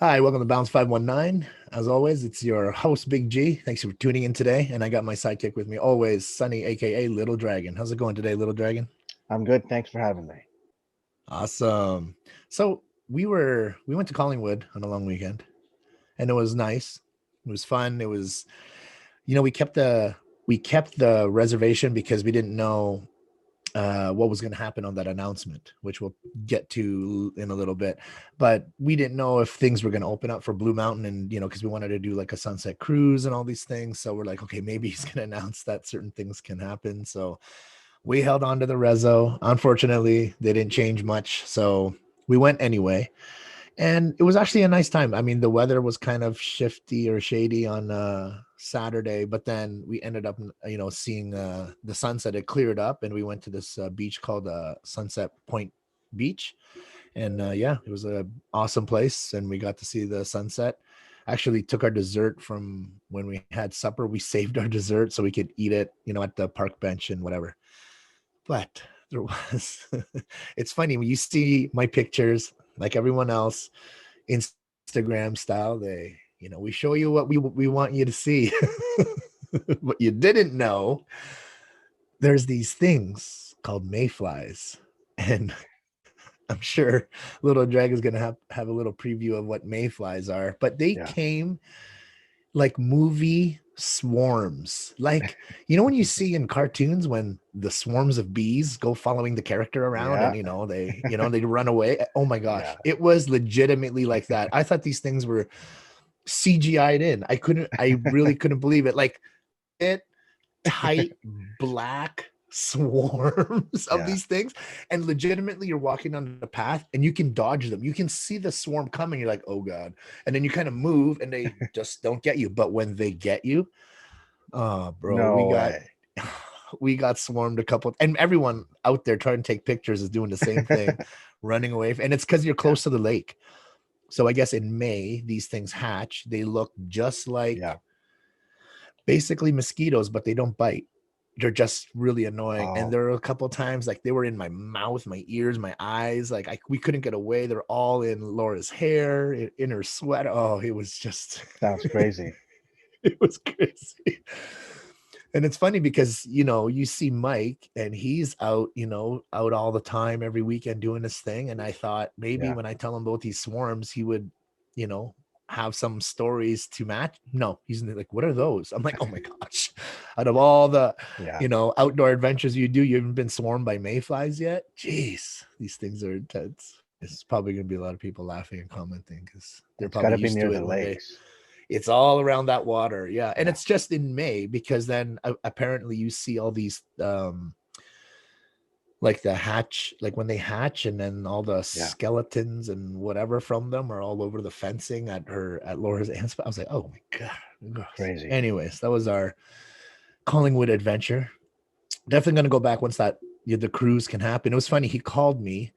Hi, welcome to Balance519. As always, it's your host, Big G. Thanks for tuning in today. And I got my sidekick with me always, Sunny, aka Little Dragon. How's it going today, Little Dragon? I'm good. Thanks for having me. Awesome. So we went to Collingwood on a long weekend, and it was nice. It was fun. It was, we kept the reservation because we didn't know what was going to happen on that announcement, which we'll get to in a little bit. But we didn't know if things were going to open up for Blue Mountain, and because we wanted to do like a sunset cruise and all these things. So we're like, okay, maybe he's going to announce that certain things can happen. So we held on to the rezo. Unfortunately, they didn't change much, so we went anyway, and it was actually a nice time. I mean, the weather was kind of shifty or shady on Saturday, but then we ended up, seeing the sunset. It cleared up, and we went to this beach called Sunset Point Beach, and yeah, it was a awesome place, and we got to see the sunset. Actually, took our dessert from when we had supper. We saved our dessert so we could eat it, at the park bench and whatever. But there was, it's funny when you see my pictures, like everyone else, Instagram style, we show you what we want you to see. What you didn't know, there's these things called mayflies. And I'm sure Little Dragon's gonna have a little preview of what mayflies are, but they Yeah. came like movie swarms. Like, when you see in cartoons when the swarms of bees go following the character around Yeah. and they run away. Oh my Yeah. gosh. It was legitimately like that. I thought these things were CGI'd in. I really couldn't believe it. Like it tight black swarms of Yeah. these things, and legitimately you're walking on the path and you can dodge them. You can see the swarm coming, you're like, oh god, and then you kind of move and they just don't get you. But when they get you, oh bro, we No got way. we got swarmed a couple, and everyone out there trying to take pictures is doing the same thing, running away. And it's because you're Yeah. close to the lake. So I guess in May these things hatch. They look just Yeah. like basically mosquitoes, but they don't bite. They're just really annoying. And Oh, there were a couple times like they were in my mouth, my ears, my eyes. Like we couldn't get away. They're all in Laura's hair, in her sweater. Oh, it was just sounds crazy. it was crazy. And it's funny because you see Mike and he's out, out all the time every weekend doing his thing. And I thought maybe Yeah. when I tell him about these swarms, he would, you know, have some stories to match. No, he's like, what are those? I'm like, oh my gosh. Out of all the, Yeah. outdoor adventures you do, you haven't been swarmed by mayflies yet? Jeez, these things are intense. It's probably gonna be a lot of people laughing and commenting because they're It's got probably to be used near to the it when they lakes. it's all around that water. Yeah. And Yeah. it's just in May because then apparently you see all these like the hatch, like when they hatch, and then all the Yeah. skeletons and whatever from them are all over the fencing at Laura's aunt's. I was like, oh my god. Gross. Crazy. Anyways, that was our Collingwood adventure. Definitely gonna go back once the cruise can happen. It was funny, he called me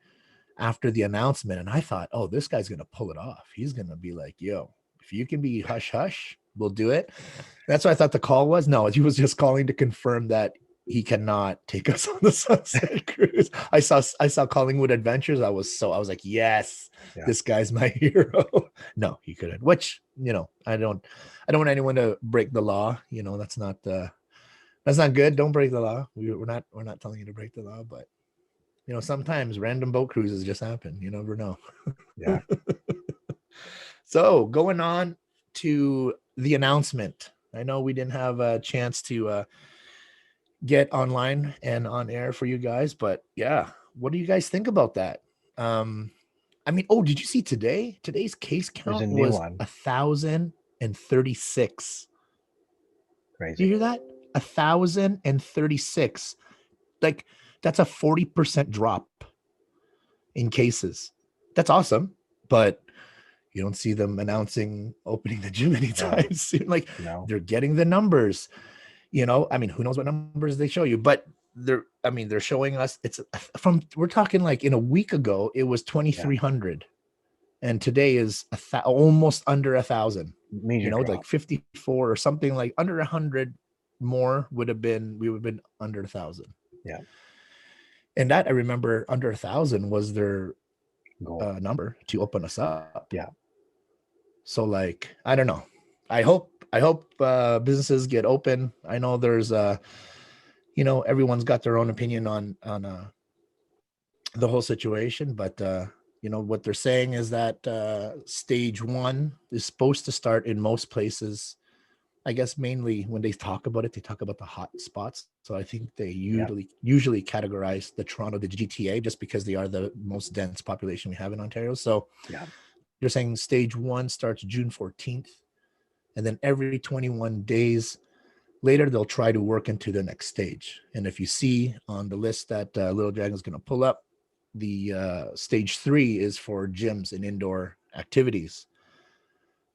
after the announcement, and I thought, oh, this guy's gonna pull it off. He's gonna be like, yo, if you can be hush hush, we'll do it. That's what I thought the call was. No, he was just calling to confirm that he cannot take us on the Sunset Cruise. I saw Collingwood Adventures. I was like, yes, Yeah. this guy's my hero. No, he couldn't. Which I don't want anyone to break the law. That's not good. Don't break the law. We're not telling you to break the law, but sometimes random boat cruises just happen. You never know. Yeah. So going on to the announcement. I know we didn't have a chance to get online and on air for you guys, but yeah, what do you guys think about that? Um, I mean, oh, did you see today? Today's case There's a count new was one. 1,036. Do you Crazy. hear that? 1,036. Like that's a 40% drop in cases. That's awesome, but you don't see them announcing opening the gym No. anytime soon. Like No. they're getting the numbers. I mean, who knows what numbers they show you, but they're showing us we're talking like in a week ago, it was Yeah. 2,300. And today is almost under 1,000, Major like drop. 54 or something, like under 100 more we would have been under 1,000. Yeah. And that I remember under 1,000 was their Goal. number to open us up. Yeah. So like, I don't know. I hope businesses get open. I know there's everyone's got their own opinion on the whole situation, but what they're saying is that stage one is supposed to start in most places. I guess mainly when they talk about it, they talk about the hot spots. So I think they Yeah. usually categorize the Toronto, the GTA, just because they are the most dense population we have in Ontario. So Yeah. they're saying stage one starts June 14th, and then every 21 days later they'll try to work into the next stage. And if you see on the list that Little Dragon's going to pull up, the stage 3 is for gyms and indoor activities.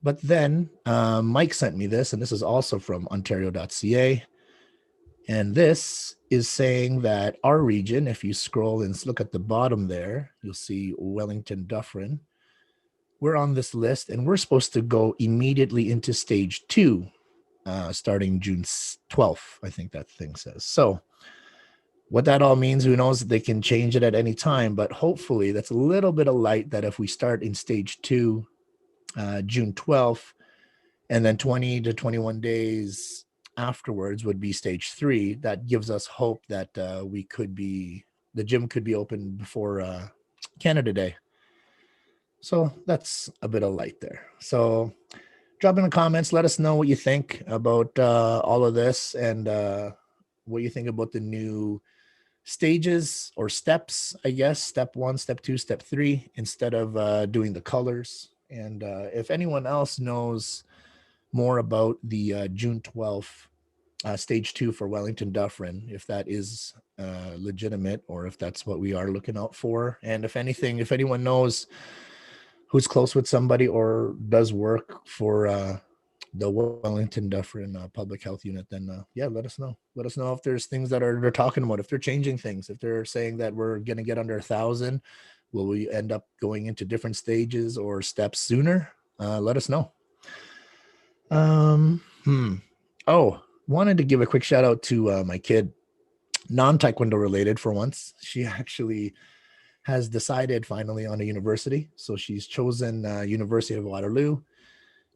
But then Mike sent me this, and this is also from ontario.ca. And this is saying that our region, if you scroll and look at the bottom there, you'll see Wellington Dufferin. We're on this list, and we're supposed to go immediately into stage 2, starting June 12th, I think that thing says. So what that all means, who knows? They can change it at any time, but hopefully that's a little bit of light that if we start in stage 2, June 12th, and then 20 to 21 days afterwards would be stage 3, that gives us hope that the gym could be open before Canada Day. So that's a bit of light there. So drop in the comments, let us know what you think about all of this, and what you think about the new stages or steps, I guess, step 1, step 2, step 3, instead of doing the colors. And if anyone else knows more about the June 12th stage 2 for Wellington Dufferin, if that is legitimate or if that's what we are looking out for. And if anyone knows who's close with somebody or does work for the Wellington Dufferin Public Health Unit, then let us know. Let us know if there's things that they're talking about, if they're changing things, if they're saying that we're going to get under 1,000, will we end up going into different stages or steps sooner? Let us know. Wanted to give a quick shout out to my kid, non-taekwondo related for once. She actually has decided finally on a university. So she's chosen University of Waterloo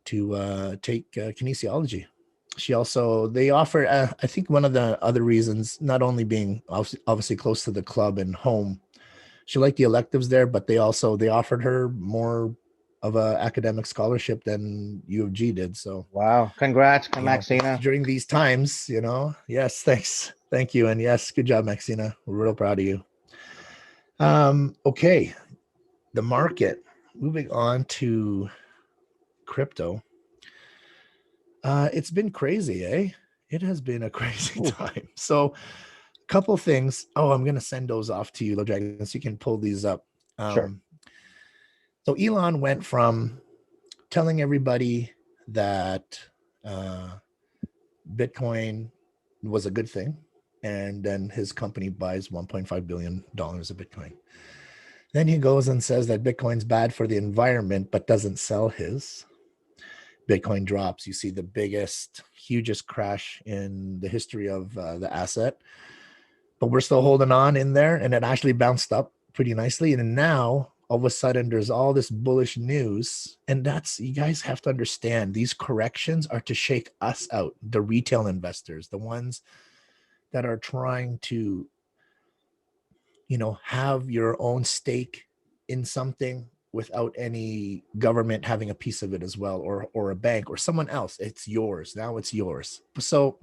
to take kinesiology. They offer, I think one of the other reasons, not only being obviously close to the club and home, she liked the electives there, but they offered her more of a academic scholarship than U of G did. So Wow. Congrats, Maxina. during these times, yes, thanks. Thank you. And yes, good job, Maxina. We're real proud of you. Okay. The market, moving on to crypto. It's been crazy, eh? It has been a crazy time. So a couple things. Oh, I'm going to send those off to you, Low Dragon, so you can pull these up. Sure. So Elon went from telling everybody that Bitcoin was a good thing, and then his company buys $1.5 billion of Bitcoin. Then he goes and says that Bitcoin's bad for the environment, but doesn't sell his. Bitcoin drops. You see the hugest crash in the history of the asset, but we're still holding on in there, and it actually bounced up pretty nicely. And now all of a sudden there's all this bullish news, and you guys have to understand, these corrections are to shake us out, the retail investors, the ones that are trying to have your own stake in something without any government having a piece of it as well, or a bank or someone else. It's yours. Now it's yours. So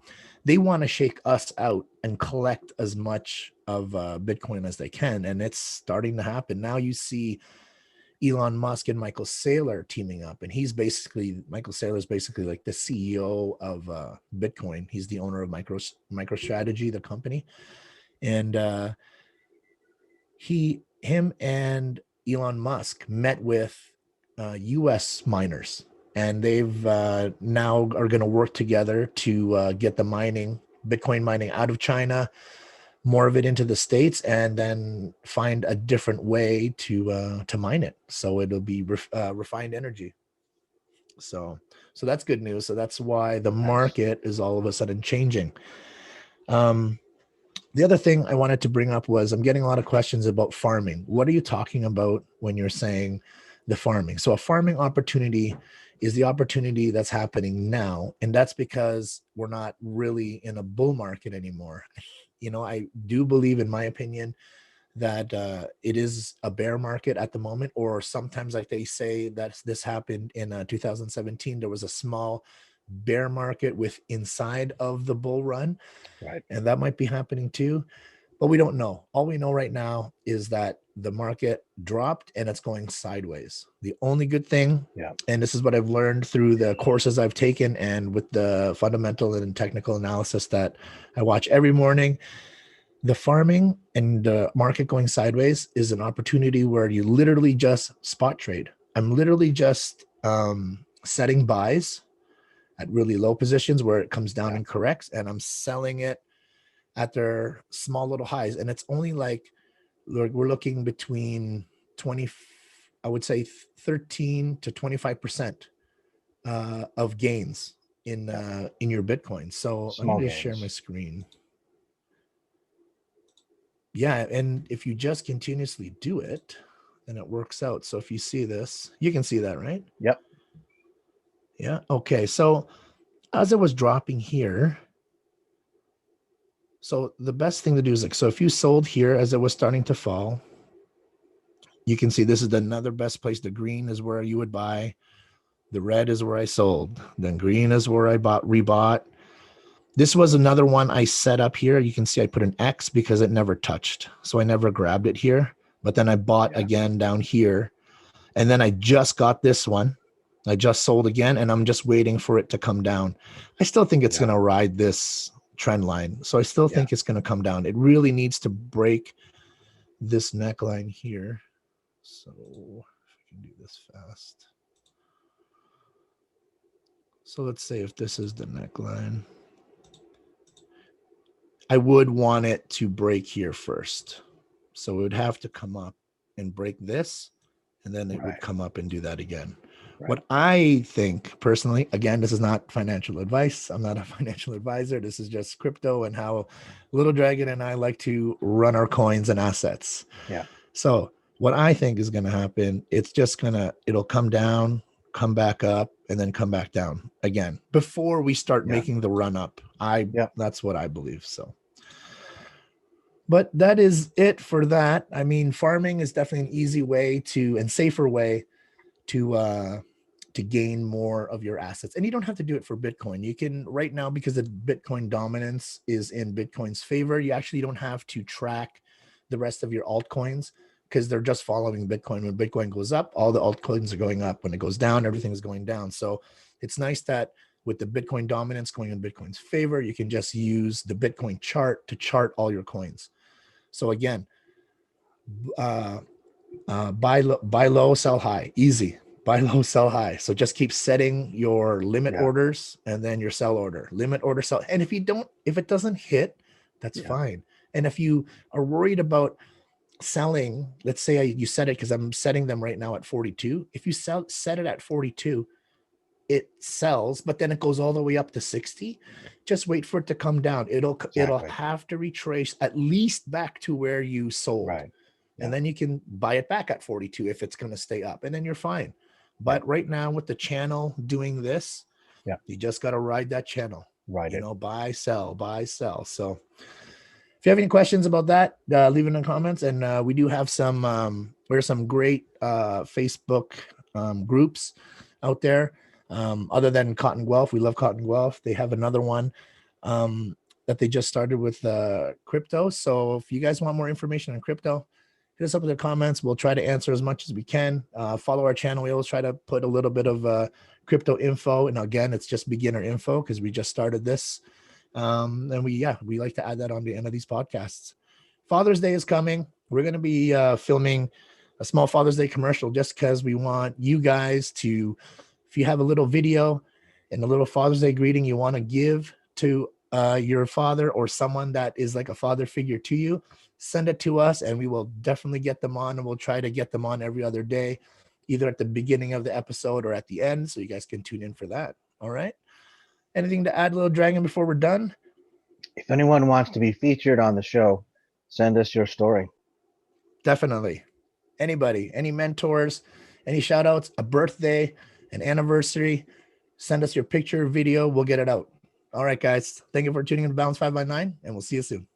they want to shake us out and collect as much of Bitcoin as they can. And it's starting to happen. Now you see Elon Musk and Michael Saylor teaming up, and Michael Saylor is basically like the CEO of Bitcoin. He's the owner of MicroStrategy, the company. And him and Elon Musk met with U.S. miners, and they've now are going to work together to get the Bitcoin mining out of China, more of it into the States, and then find a different way to mine it. So it'll be refined energy. So that's good news. So that's why the market is all of a sudden changing. The other thing I wanted to bring up was I'm getting a lot of questions about farming. What are you talking about when you're saying the farming. So a farming opportunity is the opportunity that's happening now. And that's because we're not really in a bull market anymore. I do believe, in my opinion, that it is a bear market at the moment, or sometimes, like they say, that this happened in 2017. There was a small bear market with inside of the bull run, Right. and that might be happening too, but we don't know. All we know right now is that the market dropped and it's going sideways. The only good thing, and this is what I've learned through the courses I've taken and with the fundamental and technical analysis that I watch every morning, the farming and the market going sideways is an opportunity where you literally just spot trade. I'm literally just setting buys at really low positions where it comes down and corrects, and I'm selling it at their small little highs. And it's only like, we're looking between 20, I would say 13 to 25% of gains in your Bitcoin. So Small let me just gains. share my screen. Yeah, and if you just continuously do it, then it works out. So if you see this, you can see that, right? Yep. Yeah. Okay. So as it was dropping here, so the best thing to do is like, so if you sold here as it was starting to fall, you can see this is another best place. The green is where you would buy. The red is where I sold. Then green is where I rebought. This was another one I set up here. You can see I put an X because it never touched. So I never grabbed it here. But then I bought again down here. And then I just got this one. I just sold again, and I'm just waiting for it to come down. I still think it's going to ride this trend line. So I still think it's going to come down. It really needs to break this neckline here. So if I can do this fast. So let's say if this is the neckline, I would want it to break here first. So it would have to come up and break this, and then it would come up and do that again. Right. What I think personally, again, this is not financial advice. I'm not a financial advisor. This is just crypto and how Little Dragon and I like to run our coins and assets. Yeah. So what I think is going to happen, it'll come down, come back up, and then come back down again before we start making the run up. That's what I believe. So, but that is it for that. I mean, farming is definitely an easy way and safer way to gain more of your assets. And you don't have to do it for Bitcoin. You can right now, because the Bitcoin dominance is in Bitcoin's favor, you actually don't have to track the rest of your altcoins because they're just following Bitcoin. When Bitcoin goes up, all the altcoins are going up. When it goes down, everything is going down. So it's nice that with the Bitcoin dominance going in Bitcoin's favor, you can just use the Bitcoin chart to chart all your coins. So again, buy low, sell high, easy. Buy low, sell high. So just keep setting your limit orders and then your sell order. Limit order, sell. And if it doesn't hit, that's fine. And if you are worried about selling, let's say you set it, because I'm setting them right now at 42. If you set it at 42, it sells, but then it goes all the way up to 60. Just wait for it to come down. It'll have to retrace at least back to where you sold. Right. And then you can buy it back at 42 if it's going to stay up, and then you're fine. But right now with the channel doing this, you just got to ride that channel. Right. Buy, sell, buy, sell. So if you have any questions about that, leave it in the comments. And we do have there's some great Facebook groups out there. Other than Cotton Guelph, we love Cotton Guelph. They have another one that they just started with crypto. So if you guys want more information on crypto, hit us up in the comments. We'll try to answer as much as we can. Follow our channel. We always try to put a little bit of crypto info. And again, it's just beginner info because we just started this. And we like to add that on the end of these podcasts. Father's Day is coming. We're going to be filming a small Father's Day commercial just because we want you guys to, if you have a little video and a little Father's Day greeting you want to give to your father or someone that is like a father figure to you, send it to us and we will definitely get them on, and we'll try to get them on every other day, either at the beginning of the episode or at the end, so you guys can tune in for that. All right. Anything to add, Little Dragon, before we're done? If anyone wants to be featured on the show, send us your story. Definitely. Anybody, any mentors, Any shout outs, a birthday, an anniversary, send us your picture, video. We'll get it out. All right, guys. Thank you for tuning in to Balance 519, and we'll see you soon.